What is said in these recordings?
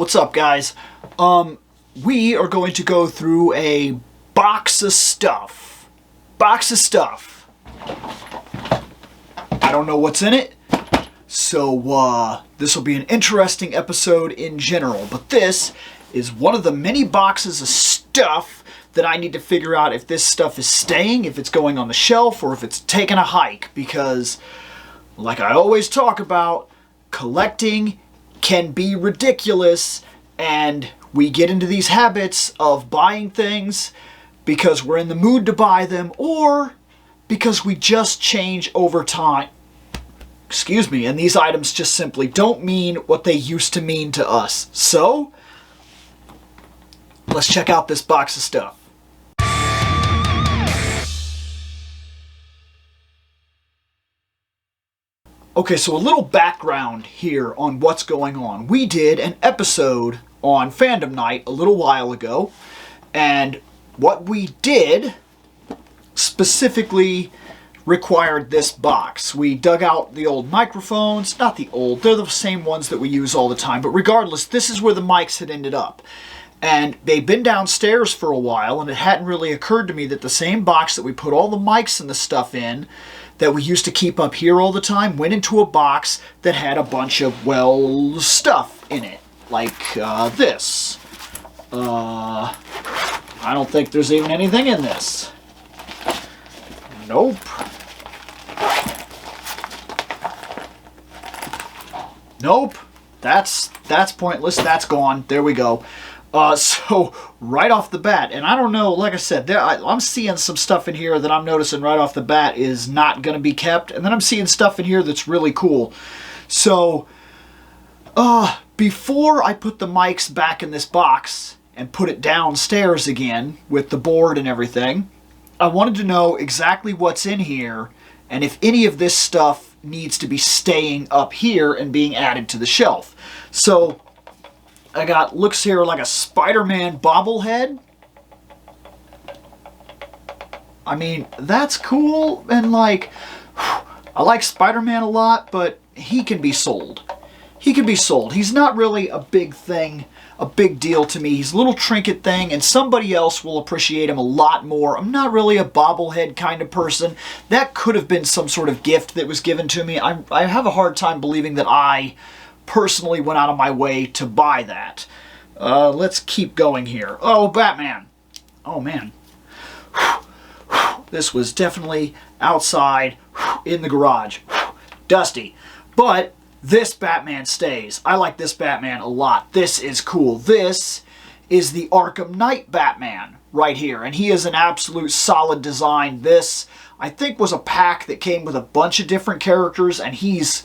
What's up, guys? We are going to go through a box of stuff. I don't know what's in it, so this will be an interesting episode in general, but this is one of the many boxes of stuff that I need to figure out if this stuff is staying, if it's going on the shelf, or if it's taking a hike, because, like I always talk about, collecting can be ridiculous, and we get into these habits of buying things because we're in the mood to buy them, or because we just change over time. Excuse me, and these items just simply don't mean what they used to mean to us. So, let's check out this box of stuff. Okay, so a little background here on what's going on. We did an episode on Fandom Night a little while ago, and what we did specifically required this box. We dug out the old microphones, not the old, they're the same ones that we use all the time, but regardless, this is where the mics had ended up. And they'd been downstairs for a while, and it hadn't really occurred to me that the same box that we put all the mics and the stuff in, that we used to keep up here all the time, went into a box that had a bunch of, well, stuff in it. Like this. I don't think there's even anything in this. Nope. Nope. That's pointless. That's gone. There we go. So, right off the bat, and I don't know, like I said, I'm seeing some stuff in here that I'm noticing right off the bat is not going to be kept, and then I'm seeing stuff in here that's really cool. So, before I put the mics back in this box and put it downstairs again with the board and everything, I wanted to know exactly what's in here and if any of this stuff needs to be staying up here and being added to the shelf. So, I got, looks here like a Spider-Man bobblehead. I mean, that's cool, and like, I like Spider-Man a lot, but he can be sold. He can be sold. He's not really a big thing, a big deal to me. He's a little trinket thing, and somebody else will appreciate him a lot more. I'm not really a bobblehead kind of person. That could have been some sort of gift that was given to me. I have a hard time believing that I personally went out of my way to buy that. Let's keep going here. Oh, Batman. Oh, man. This was definitely outside in the garage. Dusty. But this Batman stays. I like this Batman a lot. This is cool. This is the Arkham Knight Batman right here. And he is an absolute solid design. This, I think, was a pack that came with a bunch of different characters, and he's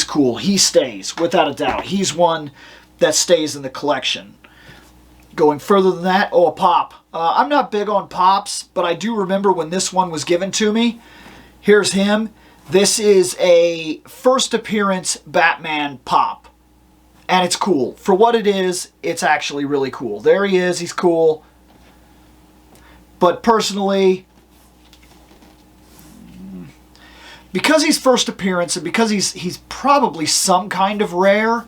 cool. He stays, without a doubt. He's one that stays in the collection. Going further than that, oh, a pop. I'm not big on pops, but I do remember when this one was given to me. Here's him. This is a first appearance Batman pop. And it's cool. For what it is, it's actually really cool. There he is. He's cool. But personally, because he's first appearance, and because he's probably some kind of rare,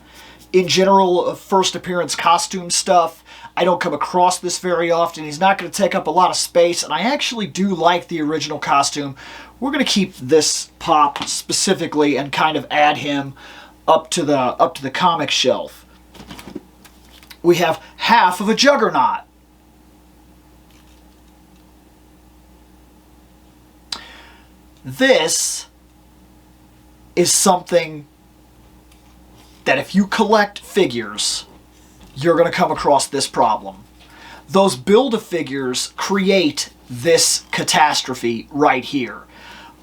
in general, first appearance costume stuff, I don't come across this very often. He's not going to take up a lot of space, and I actually do like the original costume. We're going to keep this pop specifically and kind of add him up to the comic shelf. We have half of a Juggernaut. This is something that if you collect figures, you're going to come across this problem. Those Build-A-Figures create this catastrophe right here.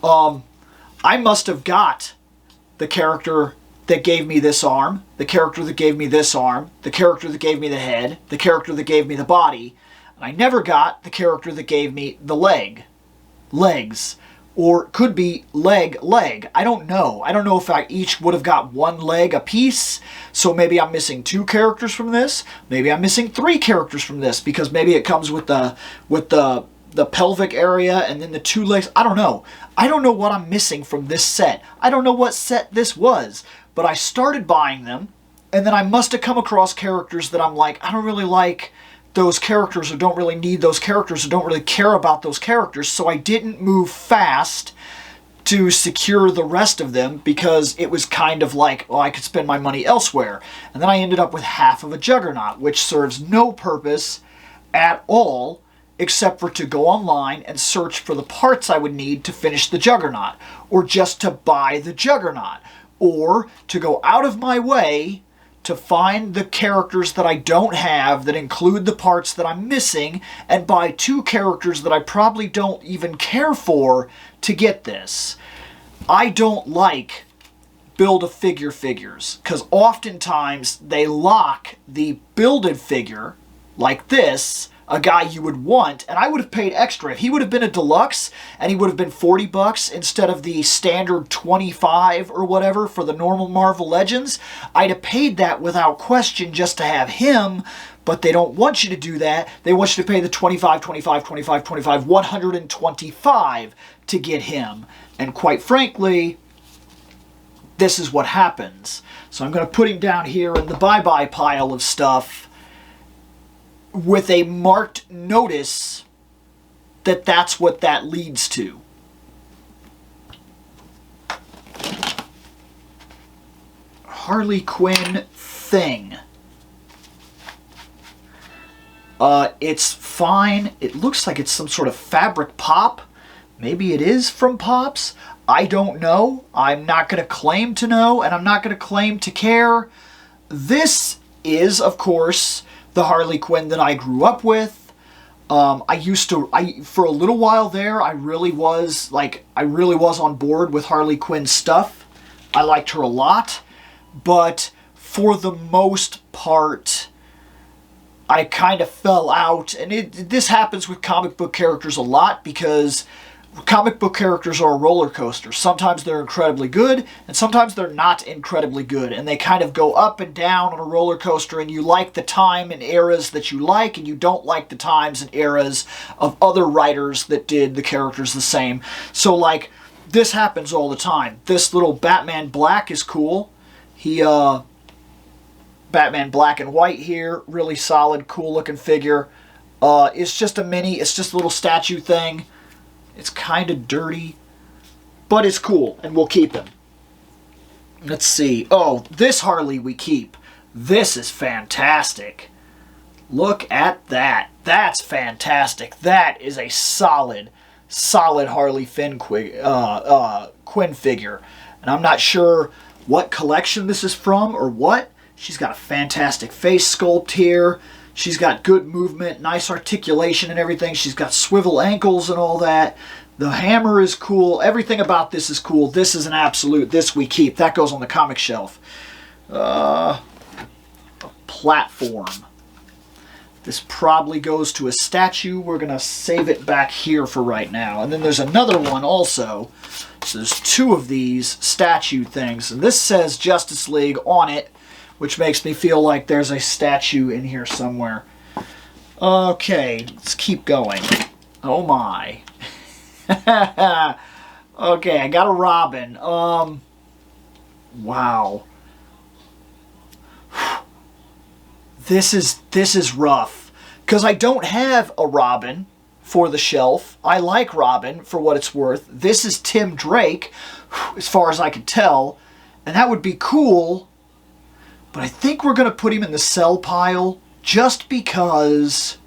I must have got the character that gave me this arm, the character that gave me this arm, the character that gave me the head, the character that gave me the body, and I never got the character that gave me the legs. Or could be leg. I don't know. I don't know if I each would have got one leg a piece. So maybe I'm missing 2 characters from this. Maybe I'm missing 3 characters from this because maybe it comes with the pelvic area and then the 2 legs. I don't know. I don't know what I'm missing from this set. I don't know what set this was. But I started buying them And then I must have come across characters that I'm like, I don't really like those characters, or don't really need those characters, or don't really care about those characters, so I didn't move fast to secure the rest of them because it was kind of like, well, I could spend my money elsewhere. And then I ended up with half of a Juggernaut, which serves no purpose at all except for to go online and search for the parts I would need to finish the Juggernaut, or just to buy the Juggernaut, or to go out of my way to find the characters that I don't have that include the parts that I'm missing, and buy 2 characters that I probably don't even care for to get this. I don't like build-a-figure figures, because oftentimes they lock the builded figure, like this, a guy you would want, and I would have paid extra. If he would have been a deluxe, and he would have been $40 instead of the standard $25 or whatever for the normal Marvel Legends, I'd have paid that without question just to have him, but they don't want you to do that. They want you to pay the $25, $25, $25, $25, $125 to get him. And quite frankly, this is what happens. So I'm going to put him down here in the bye-bye pile of stuff with a marked notice that that's what that leads to. Harley Quinn thing. It's fine. It looks like it's some sort of fabric pop. Maybe it is from Pops. I don't know. I'm not going to claim to know, and I'm not going to claim to care. This is, of course, the Harley Quinn that I grew up with. For a little while there, I really was on board with Harley Quinn stuff. I liked her a lot, but for the most part, I kind of fell out. And this happens with comic book characters a lot, because comic book characters are a roller coaster. Sometimes they're incredibly good, and sometimes they're not incredibly good. And they kind of go up and down on a roller coaster, and you like the time and eras that you like, and you don't like the times and eras of other writers that did the characters the same. So, like, this happens all the time. This little Batman Black is cool. Batman Black and White here, really solid, cool looking figure. It's just a mini, it's just a little statue thing. It's kind of dirty, but it's cool, and we'll keep him. Let's see. Oh, this Harley we keep. This is fantastic. Look at that. That's fantastic. That is a solid Harley Quinn figure. And I'm not sure what collection this is from or what. She's got a fantastic face sculpt here. She's got good movement, nice articulation and everything. She's got swivel ankles and all that. The hammer is cool. Everything about this is cool. This is an absolute. This we keep. That goes on the comic shelf. A platform. This probably goes to a statue. We're going to save it back here for right now. And then there's another one also. So there's 2 of these statue things. And this says Justice League on it, which makes me feel like there's a statue in here somewhere. Okay, let's keep going. Oh my. Okay, I got a Robin. Wow. This is rough, because I don't have a Robin for the shelf. I like Robin for what it's worth. This is Tim Drake, as far as I can tell, and that would be cool. But I think we're going to put him in the sell pile just because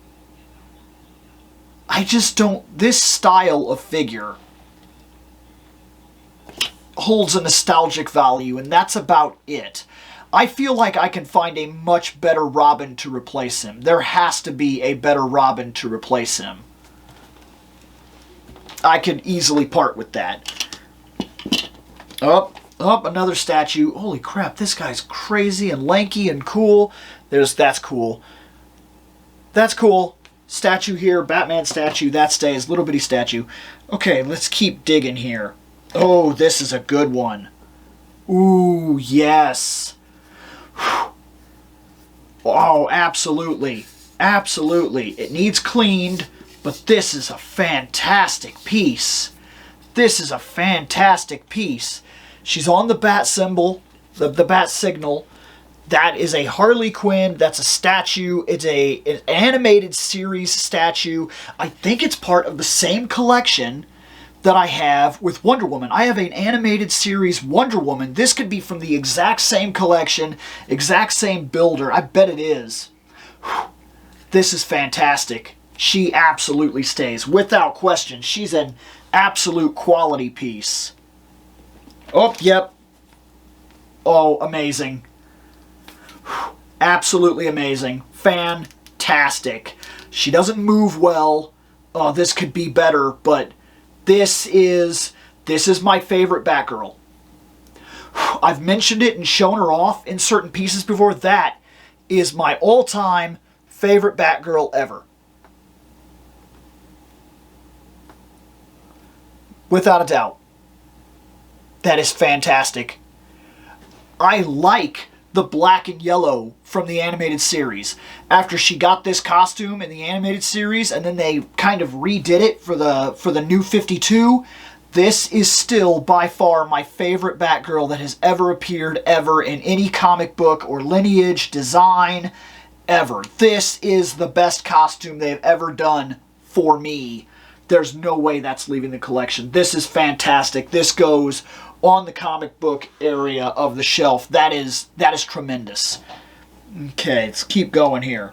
I just don't... This style of figure holds a nostalgic value, and that's about it. I feel like I can find a much better Robin to replace him. There has to be a better Robin to replace him. I could easily part with that. Another statue. Holy crap, this guy's crazy and lanky and cool. That's cool. That's cool. Statue here, Batman statue, that stays. Little bitty statue. Okay, let's keep digging here. Oh, this is a good one. Ooh, yes. Oh, absolutely. Absolutely. It needs cleaned, but this is a fantastic piece. This is a fantastic piece. She's on the bat symbol, the bat signal. That is a Harley Quinn. That's a statue. It's an animated series statue. I think it's part of the same collection that I have with Wonder Woman. I have an animated series Wonder Woman. This could be from the exact same collection, exact same builder. I bet it is. This is fantastic. She absolutely stays. Without question, she's an absolute quality piece. Oh, yep. Oh, amazing. Absolutely amazing. Fantastic. She doesn't move well. Oh, this could be better, but this is my favorite Batgirl. I've mentioned it and shown her off in certain pieces before. That is my all-time favorite Batgirl ever. Without a doubt. That is fantastic. I like the black and yellow from the animated series. After she got this costume in the animated series, and then they kind of redid it for the new 52, this is still by far my favorite Batgirl that has ever appeared ever in any comic book or lineage, design, ever. This is the best costume they've ever done for me. There's no way that's leaving the collection. This is fantastic. This goes on the comic book area of the shelf. That is tremendous. Okay, let's keep going here.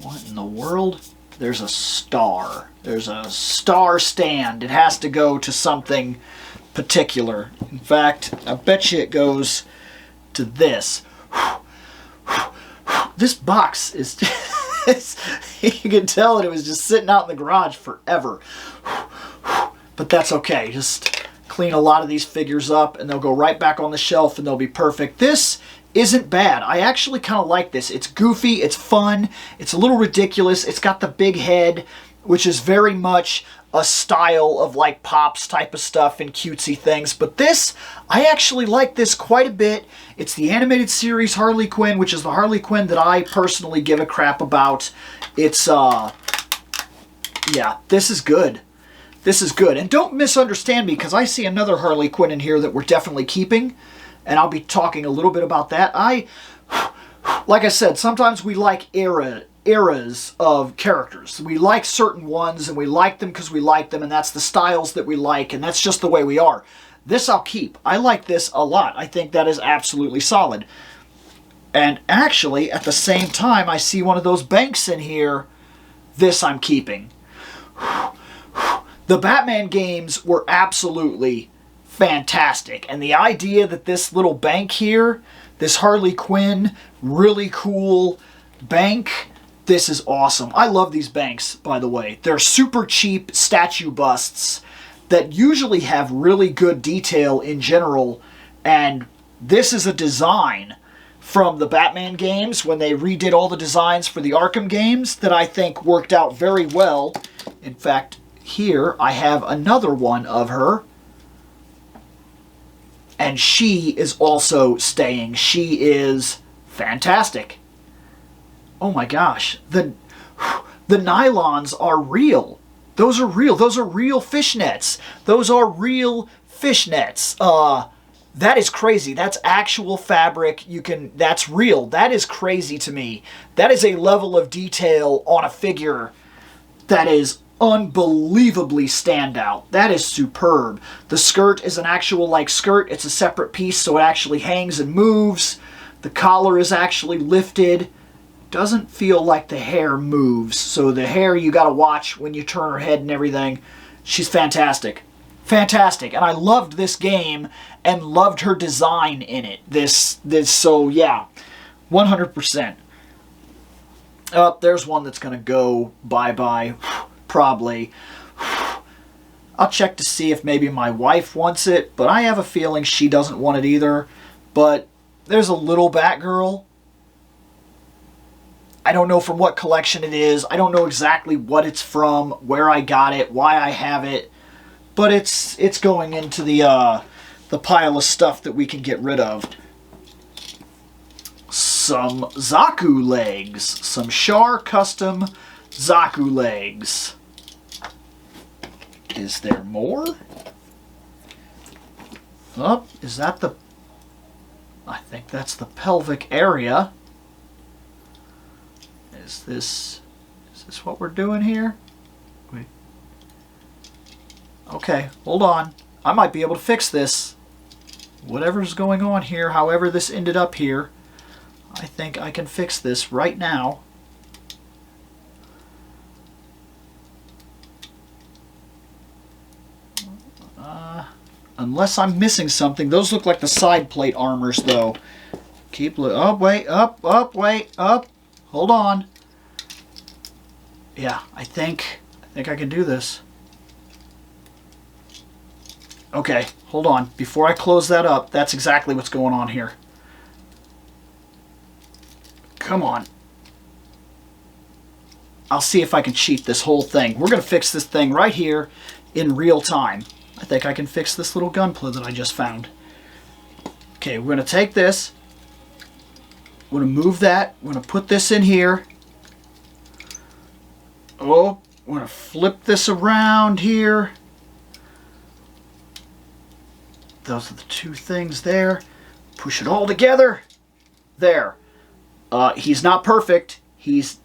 What in the world? There's a star. There's a star stand. It has to go to something particular. In fact, I bet you it goes to this. This box is... you can tell that it was just sitting out in the garage forever. But that's okay. Just clean a lot of these figures up and they'll go right back on the shelf and they'll be perfect. This isn't bad. I actually kind of like this. It's goofy. It's fun. It's a little ridiculous. It's got the big head, which is very much a style of like Pops type of stuff and cutesy things. But this, I actually like this quite a bit. It's the animated series Harley Quinn, which is the Harley Quinn that I personally give a crap about. It's, yeah, this is good. This is good. And don't misunderstand me, because I see another Harley Quinn in here that we're definitely keeping. And I'll be talking a little bit about that. Like I said, sometimes we like eras of characters. We like certain ones, and we like them because we like them, and that's the styles that we like, and that's just the way we are. This I'll keep. I like this a lot. I think that is absolutely solid. And actually, at the same time, I see one of those banks in here. This I'm keeping. The Batman games were absolutely fantastic. And the idea that this little bank here, this Harley Quinn, really cool bank, this is awesome. I love these banks, by the way. They're super cheap statue busts that usually have really good detail in general. And this is a design from the Batman games when they redid all the designs for the Arkham games that I think worked out very well. In fact, here I have another one of her. And she is also staying. She is fantastic. Oh my gosh. The nylons are real. Those are real. Those are real fishnets. Those are real fishnets. That is crazy. That's actual fabric. That's real. That is crazy to me. That is a level of detail on a figure that is unbelievably standout. That is superb. The skirt is an actual like skirt. It's a separate piece, so it actually hangs and moves. The collar is actually lifted. Doesn't feel like the hair moves. So the hair you gotta watch when you turn her head and everything. She's fantastic. Fantastic. And I loved this game and loved her design in it. So yeah, 100%. There's one that's gonna go bye-bye. Probably. I'll check to see if maybe my wife wants it, but I have a feeling she doesn't want it either. But there's a little Batgirl. I don't know from what collection it is. I don't know exactly what it's from, where I got it, why I have it. But it's going into the pile of stuff that we can get rid of. Some Zaku legs. Some Char custom Zaku legs. Is there more? Oh, is that the... I think that's the pelvic area. Is this what we're doing here? Wait. Okay, hold on. I might be able to fix this. Whatever's going on here, however this ended up here, I think I can fix this right now. Unless I'm missing something. Those look like the side plate armors, though. Keep oh, wait, up, wait, up. Hold on. Yeah, I think I can do this. Okay, hold on. Before I close that up, that's exactly what's going on here. Come on. I'll see if I can cheat this whole thing. We're going to fix this thing right here in real time. I think I can fix this little gun plug that I just found. Okay, we're going to take this. We're going to move that. We're going to put this in here. Oh, we're going to flip this around here. Those are the two things there. Push it all together. There. He's not perfect. He's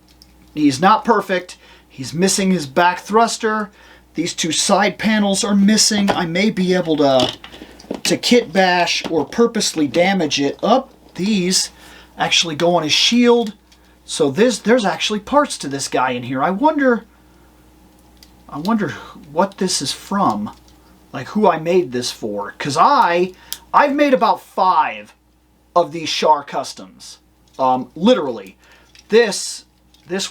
not perfect. He's missing his back thruster. These two side panels are missing. I may be able to kit bash or purposely damage it. These actually go on his shield. So there's actually parts to this guy in here. I wonder what this is from. Like who I made this for. Because I've made about 5 of these Char customs. Literally. This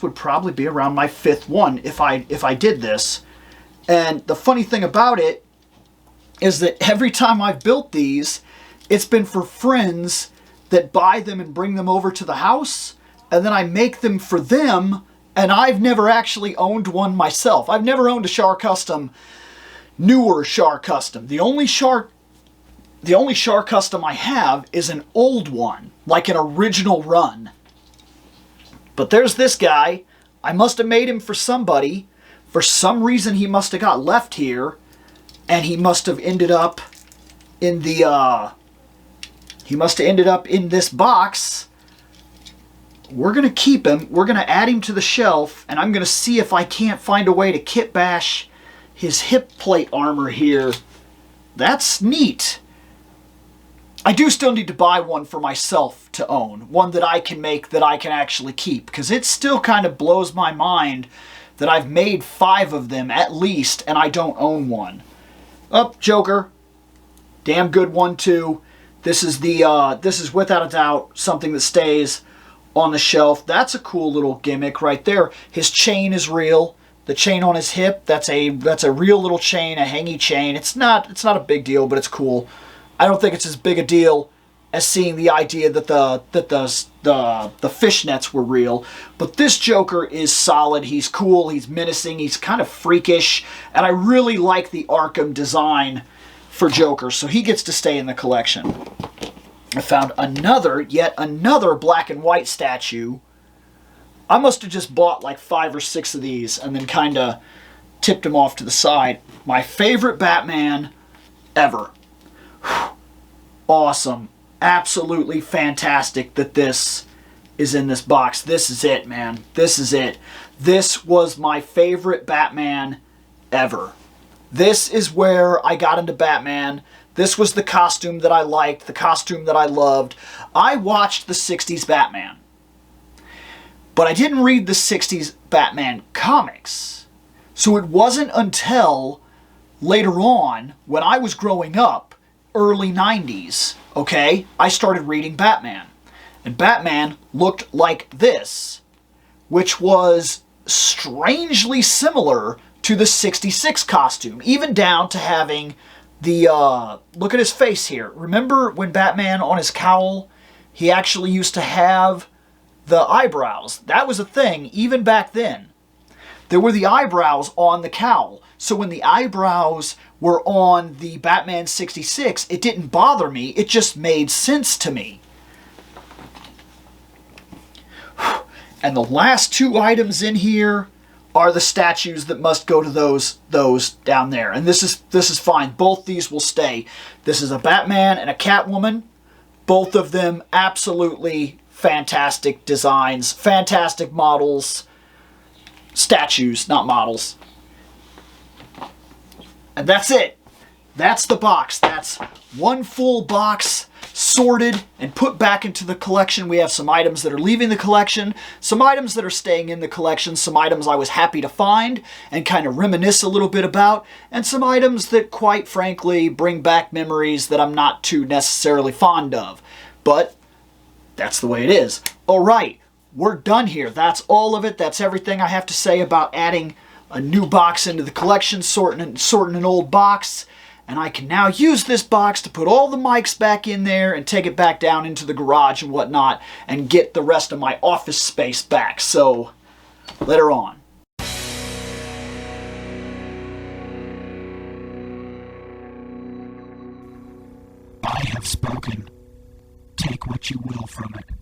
would probably be around my 5th one if I did this. And the funny thing about it is that every time I've built these, it's been for friends that buy them and bring them over to the house, and then I make them for them, and I've never actually owned one myself. I've never owned a Char custom, newer Char custom. The only Char custom I have is an old one, like an original run. But there's this guy. I must have made him for somebody. For some reason, he must have got left here, and he must have ended up in the, he must have ended up in this box. We're going to keep him. We're going to add him to the shelf, and I'm going to see if I can't find a way to kit bash his hip plate armor here. That's neat. I do still need to buy one for myself to own. One that I can make that I can actually keep, because it still kind of blows my mind that I've made 5 of them at least, and I don't own one. Joker. Damn good one, too. This is without a doubt something that stays on the shelf. That's a cool little gimmick right there. His chain is real. The chain on his hip, that's a real little chain, a hangy chain. It's not a big deal, but it's cool. I don't think it's as big a deal as seeing the idea that the fishnets were real. But this Joker is solid. He's cool. He's menacing. He's kind of freakish. And I really like the Arkham design for Joker. So he gets to stay in the collection. I found yet another black and white statue. I must have just bought like 5 or 6 of these and then kind of tipped them off to the side. My favorite Batman ever. Awesome. Absolutely fantastic that this is in this box. This is it, man. This is it. This was my favorite Batman ever. This is where I got into Batman. This was the costume that I liked, the costume that I loved. I watched the 60s Batman. But I didn't read the 60s Batman comics. So it wasn't until later on, when I was growing up, early 90s, okay, I started reading Batman. And Batman looked like this, which was strangely similar to the 66 costume, even down to having the, look at his face here. Remember when Batman on his cowl, he actually used to have the eyebrows. That was a thing, even back then. There were the eyebrows on the cowl. So when the eyebrows were on the Batman 66, it didn't bother me. It just made sense to me. And the last 2 items in here are the statues that must go to those down there. And this is fine. Both these will stay. This is a Batman and a Catwoman. Both of them absolutely fantastic designs, fantastic models, statues, not models. And that's it. That's the box. That's one full box sorted and put back into the collection. We have some items that are leaving the collection, some items that are staying in the collection, some items I was happy to find and kind of reminisce a little bit about, and some items that quite frankly bring back memories that I'm not too necessarily fond of. But that's the way it is. All right, we're done here. That's all of it. That's everything I have to say about adding a new box into the collection, sorting an old box. And I can now use this box to put all the mics back in there and take it back down into the garage and whatnot and get the rest of my office space back. So, later on. I have spoken. Take what you will from it.